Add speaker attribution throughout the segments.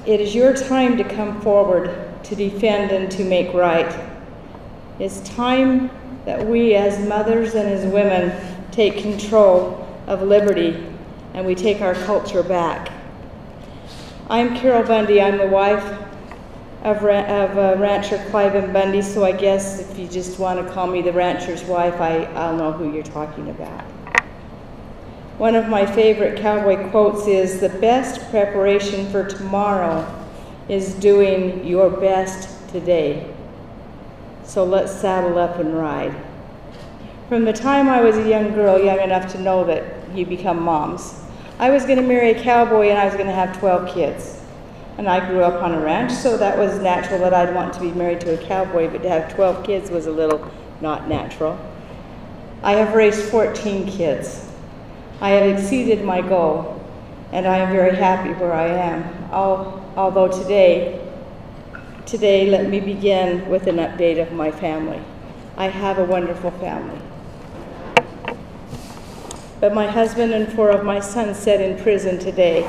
Speaker 1: It is your time to come forward, to defend and to make right. It's time that we as mothers and as women take control of liberty and we take our culture back. I'm Carol Bundy. I'm the wife of rancher Clive Bundy, so I guess if you just want to call me the rancher's wife, I'll know who you're talking about. One of my favorite cowboy quotes is, "The best preparation for tomorrow is doing your best today." So let's saddle up and ride. From the time I was a young girl, young enough to know that you become moms, I was going to marry a cowboy and I was going to have 12 kids. And I grew up on a ranch, so that was natural that I'd want to be married to a cowboy, but to have 12 kids was a little not natural. I have raised 14 kids. I have exceeded my goal, and I am very happy where I am. Although today, let me begin with an update of my family. I have a wonderful family. But my husband and 4 of my sons sit in prison today,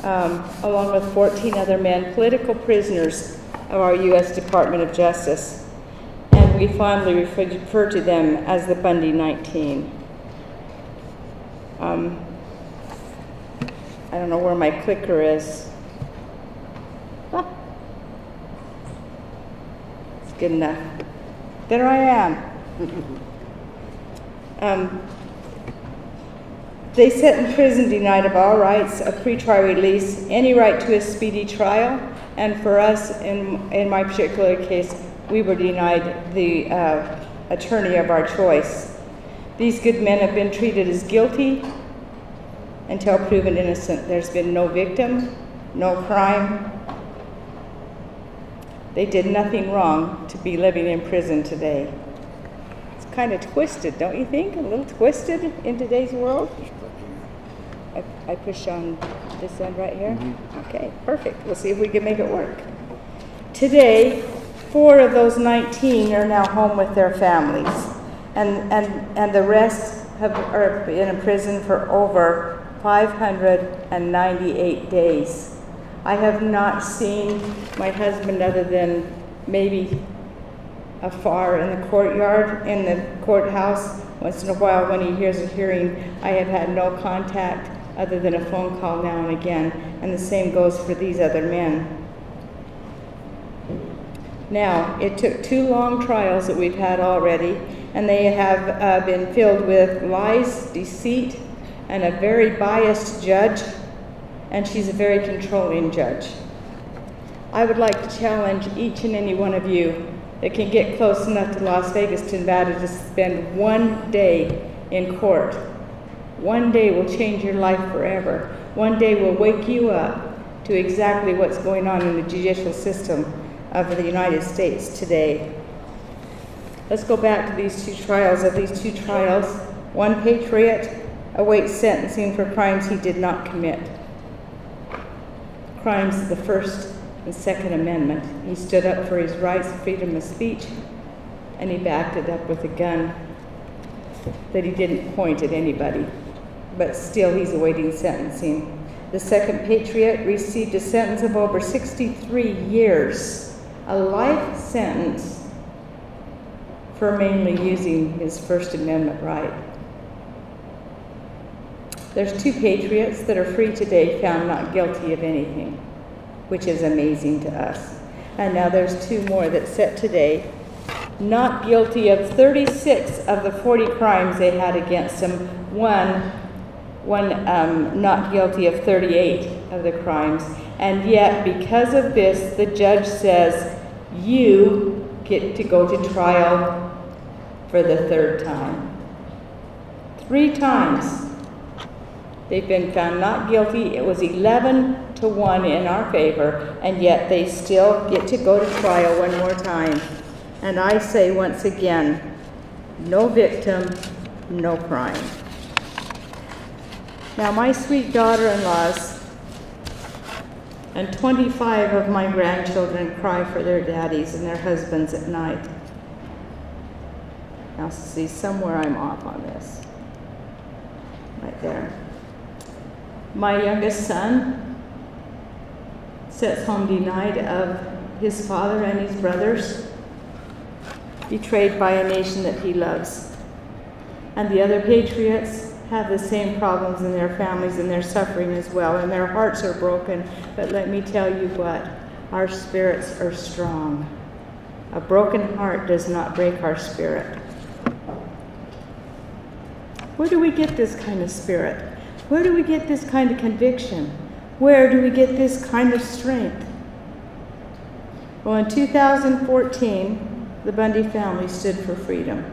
Speaker 1: along with 14 other men, political prisoners of our U.S. Department of Justice. And we fondly refer to them as the Bundy 19. I don't know where my clicker is. It's good enough. There I am. They sit in prison denied of all rights of pretrial release, any right to a speedy trial, and for us, in my particular case, we were denied the attorney of our choice. These good men have been treated as guilty until proven innocent. There's been no victim, no crime. They did nothing wrong to be living in prison today. It's kind of twisted, don't you think? A little twisted in today's world? I push on this end right here? Mm-hmm. Okay, perfect. We'll see if we can make it work. Today, 4 of those 19 are now home with their families, and the rest are in prison for over 598 days. I have not seen my husband other than maybe afar in the courtyard, in the courthouse. Once in a while when he hears a hearing, I have had no contact other than a phone call now and again, and the same goes for these other men. Now, it took 2 long trials that we've had already, and they have been filled with lies, deceit, and a very biased judge, and she's a very controlling judge. I would like to challenge each and any one of you that can get close enough to Las Vegas, to Nevada, to spend one day in court. One day will change your life forever. One day will wake you up to exactly what's going on in the judicial system of the United States today. Let's go back to these 2 trials. Of these 2 trials, one patriot awaits sentencing for crimes he did not commit. Crimes of the First and Second Amendment. He stood up for his rights, freedom of speech, and he backed it up with a gun that he didn't point at anybody. But still, he's awaiting sentencing. The second patriot received a sentence of over 63 years, a life sentence for mainly using his First Amendment right. There's 2 patriots that are free today, found not guilty of anything, which is amazing to us. And now there's 2 more that sit today, not guilty of 36 of the 40 crimes they had against them. One not guilty of 38 of the crimes. And yet, because of this, the judge says, you get to go to trial for the 3rd time. 3 times they've been found not guilty. It was 11-1 in our favor, and yet they still get to go to trial one more time. And I say once again, no victim, no crime. Now, my sweet daughter-in-laws and 25 of my grandchildren cry for their daddies and their husbands at night. Now, see, somewhere I'm off on this. Right there. My youngest son sits home denied of his father and his brothers, betrayed by a nation that he loves. And the other patriots have the same problems in their families and they're suffering as well, and their hearts are broken. But let me tell you what, our spirits are strong. A broken heart does not break our spirit. Where do we get this kind of spirit? Where do we get this kind of conviction? Where do we get this kind of strength? Well, in 2014, the Bundy family stood for freedom.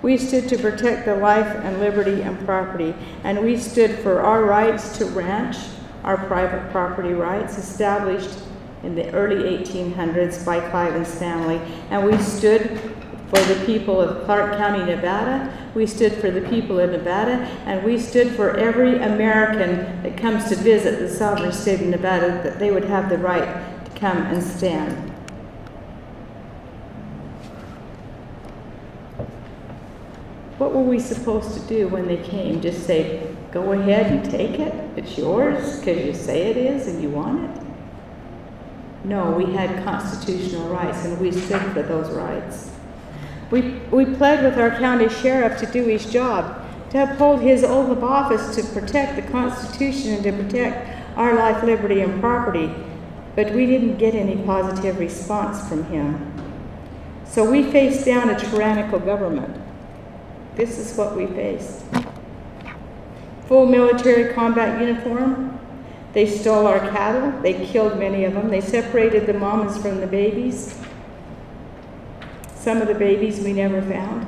Speaker 1: We stood to protect the life and liberty and property, and we stood for our rights to ranch, our private property rights established in the early 1800s by Clive and Stanley, and we stood for the people of Clark County, Nevada. We stood for the people of Nevada, and we stood for every American that comes to visit the sovereign state of Nevada, that they would have the right to come and stand. What were we supposed to do when they came? Just say, go ahead and take it? It's yours because you say it is and you want it? No, we had constitutional rights, and we stood for those rights. We pled with our county sheriff to do his job, to uphold his oath of office, to protect the Constitution and to protect our life, liberty, and property. But we didn't get any positive response from him. So we faced down a tyrannical government. This is what we faced. Full military combat uniform. They stole our cattle. They killed many of them. They separated the mamas from the babies. Some of the babies we never found.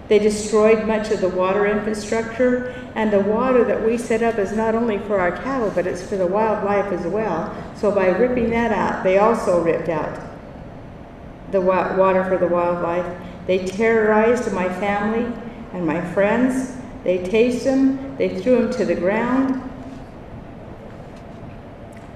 Speaker 1: They destroyed much of the water infrastructure, and the water that we set up is not only for our cattle, but it's for the wildlife as well. So by ripping that out, they also ripped out the water for the wildlife. They terrorized my family and my friends. They tased them. They threw them to the ground.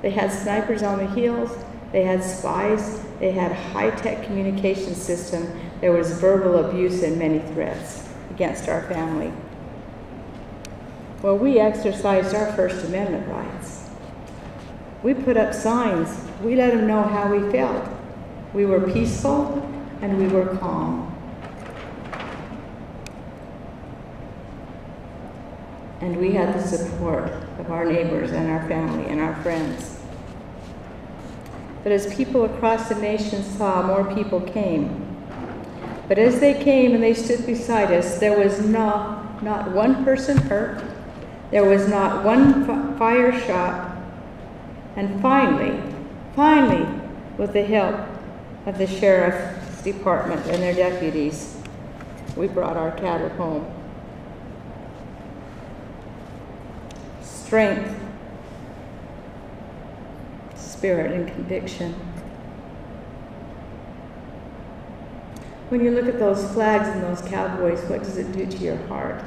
Speaker 1: They had snipers on the hills. They had spies. They had high-tech communication system. There was verbal abuse and many threats against our family. Well, we exercised our First Amendment rights. We put up signs. We let them know how we felt. We were peaceful and we were calm. And we had the support of our neighbors and our family and our friends. But as people across the nation saw, more people came. But as they came and they stood beside us, there was not one person hurt. There was not one fire shot. And finally, with the help of the sheriff's department and their deputies, we brought our cattle home. Strength, spirit, and conviction. When you look at those flags and those cowboys, what does it do to your heart?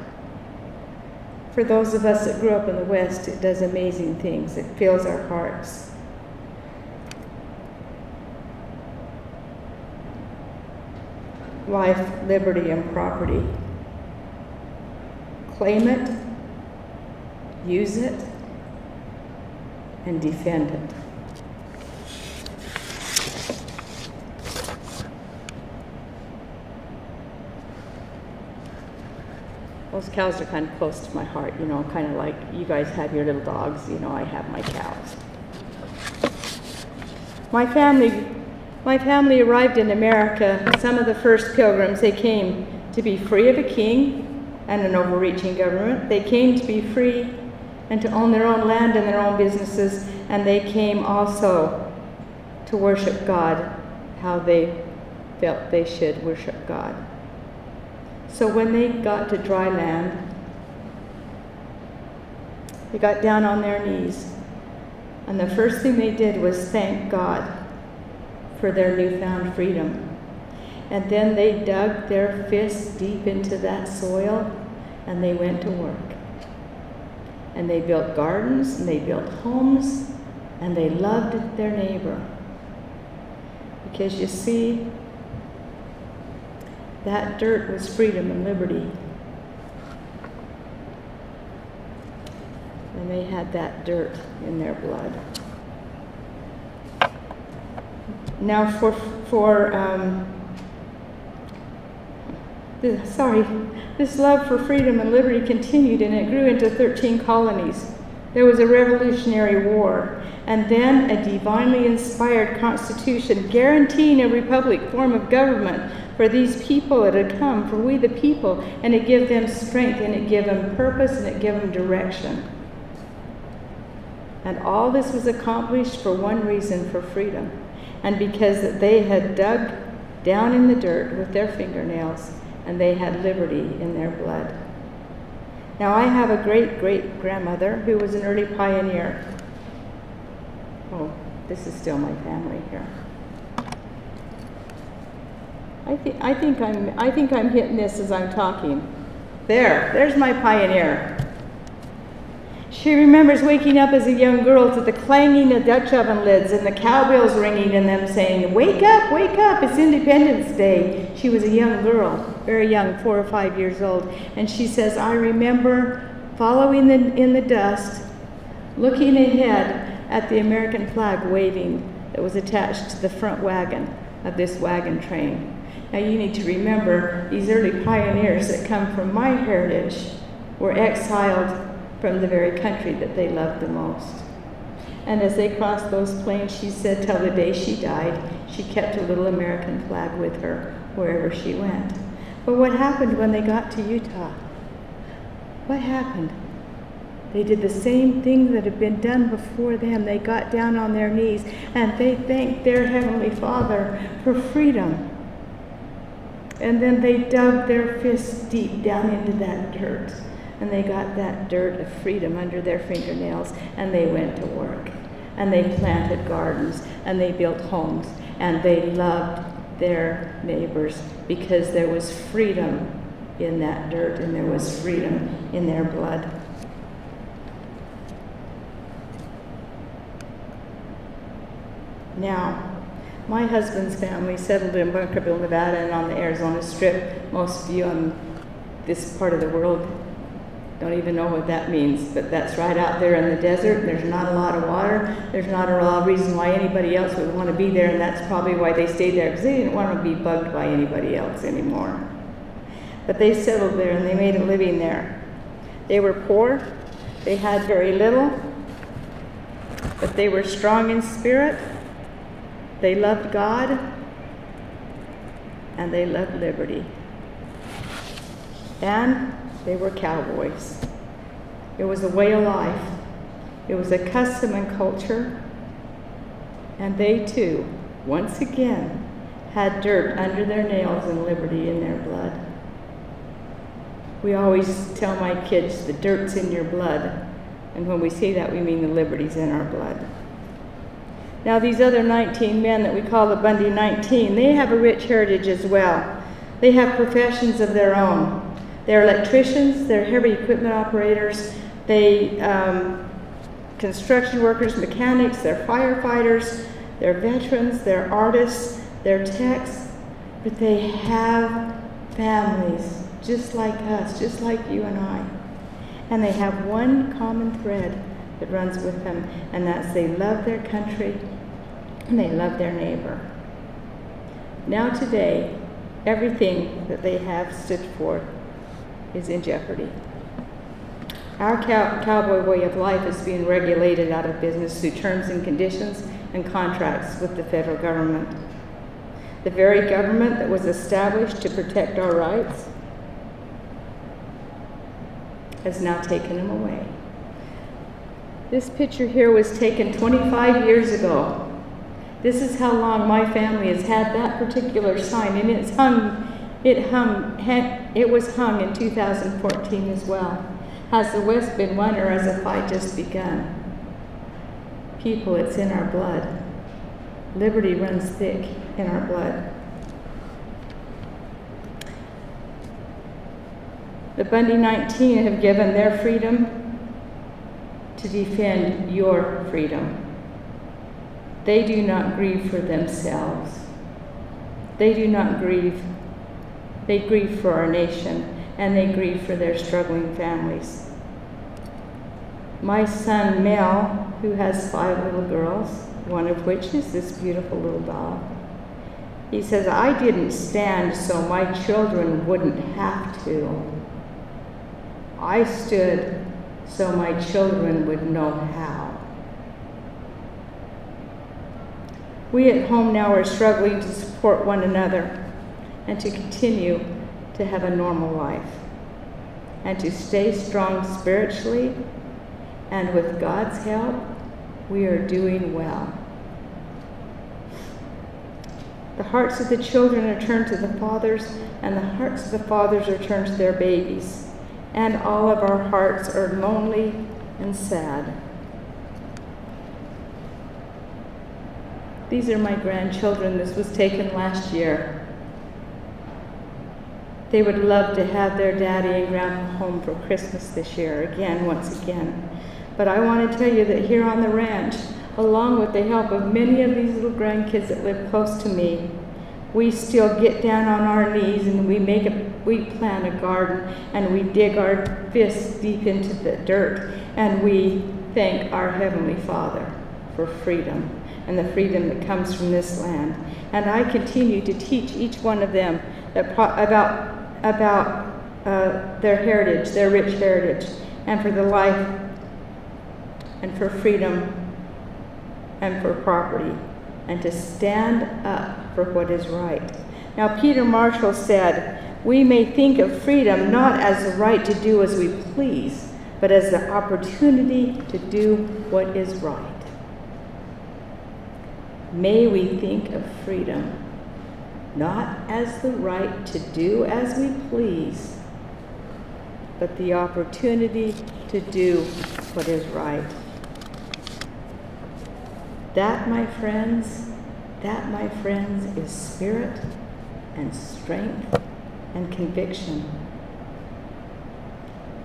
Speaker 1: For those of us that grew up in the West, it does amazing things. It fills our hearts. Life, liberty, and property. Claim it, use it, and defend it. Those cows are kind of close to my heart, kind of like you guys have your little dogs, I have my cows. My family arrived in America. Some of the first pilgrims, they came to be free of a king and an overreaching government. They came to be free and to own their own land and their own businesses, and they came also to worship God how they felt they should worship God. So when they got to dry land, they got down on their knees, and the first thing they did was thank God for their newfound freedom. And then they dug their fists deep into that soil, and they went to work. And they built gardens, and they built homes, and they loved their neighbor. Because you see, that dirt was freedom and liberty. And they had that dirt in their blood. Now this love for freedom and liberty continued, and it grew into 13 colonies. There was a Revolutionary War, and then a divinely inspired constitution guaranteeing a republic form of government for these people that had come, for we the people, and it gave them strength, and it gave them purpose, and it gave them direction. And all this was accomplished for one reason, for freedom, and because they had dug down in the dirt with their fingernails, and they had liberty in their blood. Now, I have a great-great-grandmother who was an early pioneer. Oh, this is still my family here. I think I'm hitting this as I'm talking. There's my pioneer. She remembers waking up as a young girl to the clanging of Dutch oven lids and the cowbells ringing and them saying, wake up, it's Independence Day." She was a young girl, very young, 4 or 5 years old. And she says, "I remember following in the dust, looking ahead at the American flag waving that was attached to the front wagon of this wagon train." Now you need to remember, these early pioneers that come from my heritage were exiled from the very country that they loved the most. And as they crossed those plains, she said, till the day she died, she kept a little American flag with her wherever she went. But what happened when they got to Utah? What happened? They did the same thing that had been done before them. They got down on their knees and they thanked their Heavenly Father for freedom. And then they dug their fists deep down into that dirt. And they got that dirt of freedom under their fingernails, and they went to work. And they planted gardens, and they built homes, and they loved their neighbors because there was freedom in that dirt, and there was freedom in their blood. Now, my husband's family settled in Bunkerville, Nevada, and on the Arizona Strip. Most of you on this part of the world don't even know what that means, but that's right out there in the desert. There's not a lot of water. There's not a lot of reason why anybody else would want to be there, and that's probably why they stayed there, because they didn't want to be bugged by anybody else anymore. But they settled there, and they made a living there. They were poor. They had very little, but they were strong in spirit. They loved God, and they loved liberty. And they were cowboys. It was a way of life. It was a custom and culture. And they too, once again, had dirt under their nails and liberty in their blood. We always tell my kids, the dirt's in your blood. And when we say that, we mean the liberty's in our blood. Now, these other 19 men that we call the Bundy 19, they have a rich heritage as well. They have professions of their own. They're electricians, they're heavy equipment operators, construction workers, mechanics, they're firefighters, they're veterans, they're artists, they're techs, but they have families just like us, just like you and I. And they have one common thread that runs with them, and that's they love their country and they love their neighbor. Now today, everything that they have stood for is in jeopardy. Our cowboy way of life is being regulated out of business through terms and conditions and contracts with the federal government. The very government that was established to protect our rights has now taken them away. This picture here was taken 25 years ago. This is how long my family has had that particular sign, and it was hung in 2014 as well. Has the West been won, or has the fight just begun? People, it's in our blood. Liberty runs thick in our blood. The Bundy 19 have given their freedom to defend your freedom. They do not grieve for themselves. They do not grieve. They grieve for our nation, and they grieve for their struggling families. My son Mel, who has 5 little girls, one of which is this beautiful little doll, He says, I didn't stand so my children wouldn't have to. I stood so my children would know how. We at home now are struggling to support one another and to continue to have a normal life and to stay strong spiritually, and with God's help, we are doing well. The hearts of the children are turned to the fathers, and the hearts of the fathers are turned to their babies, and all of our hearts are lonely and sad. These are my grandchildren. This was taken last year. They would love to have their daddy and grandpa home for Christmas this year, once again. But I want to tell you that here on the ranch, along with the help of many of these little grandkids that live close to me, we still get down on our knees and we plant a garden, and we dig our fists deep into the dirt, and we thank our Heavenly Father for freedom and the freedom that comes from this land. And I continue to teach each one of them about their heritage, their rich heritage, and for the life and for freedom and for property, and to stand up for what is right. Now, Peter Marshall said, we may think of freedom not as the right to do as we please, but as the opportunity to do what is right. May we think of freedom not as the right to do as we please, but the opportunity to do what is right. That, my friends, is spirit and strength and conviction.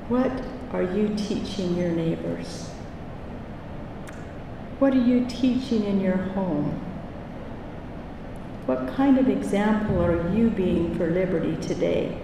Speaker 1: What are you teaching your neighbors? What are you teaching in your home? What kind of example are you being for liberty today?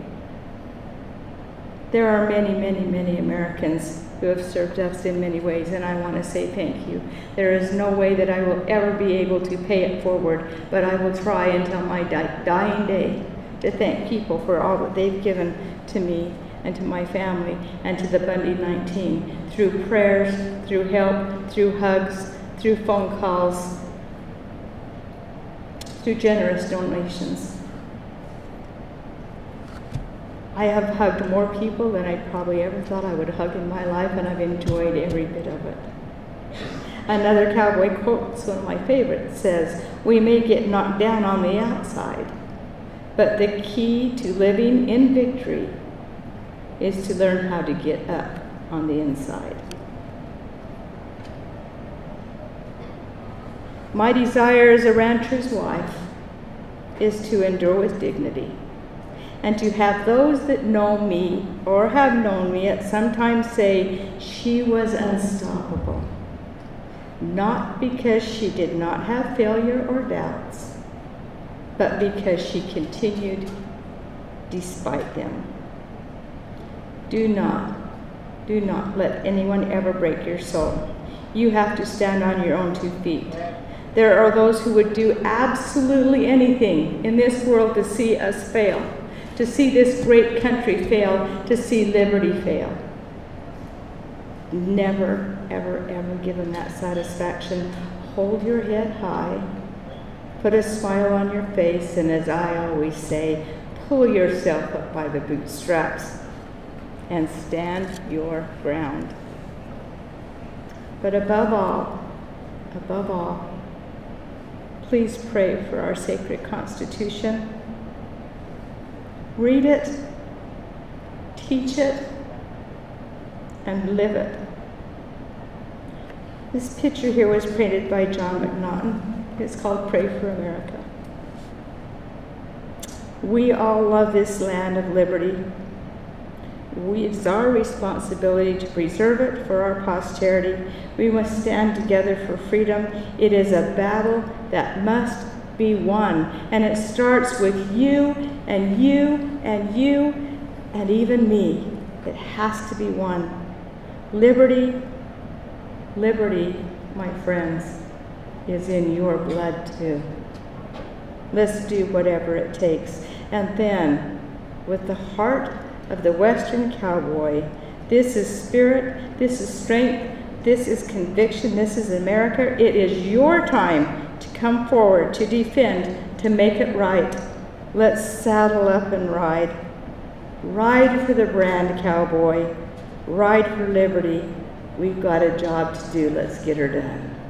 Speaker 1: There are many, many, many Americans who have served us in many ways, and I want to say thank you. There is no way that I will ever be able to pay it forward, but I will try until my dying day to thank people for all that they've given to me and to my family and to the Bundy 19 through prayers, through help, through hugs, through phone calls, through generous donations. I have hugged more people than I probably ever thought I would hug in my life, and I've enjoyed every bit of it. Another cowboy quote, one of my favorites, says, we may get knocked down on the outside, but the key to living in victory is to learn how to get up on the inside. My desire as a rancher's wife is to endure with dignity, and to have those that know me or have known me at some time say she was unstoppable, not because she did not have failure or doubts, but because she continued despite them. Do not let anyone ever break your soul. You have to stand on your own 2 feet. There are those who would do absolutely anything in this world to see us fail, to see this great country fail, to see liberty fail. Never, ever, ever give them that satisfaction. Hold your head high, put a smile on your face, and as I always say, pull yourself up by the bootstraps and stand your ground. But above all, please pray for our sacred Constitution. Read it, teach it, and live it. This picture here was painted by John McNaughton. It's called Pray for America. We all love this land of liberty. It's our responsibility to preserve it for our posterity. We must stand together for freedom. It is a battle that must be won. And it starts with you and you and you and even me. It has to be won. Liberty, my friends, is in your blood too. Let's do whatever it takes. And then, with the heart of the Western cowboy, this is spirit, this is strength, this is conviction, this is America. It is your time to come forward, to defend, to make it right. Let's saddle up and ride. Ride for the brand, cowboy. Ride for liberty. We've got a job to do. Let's get her done.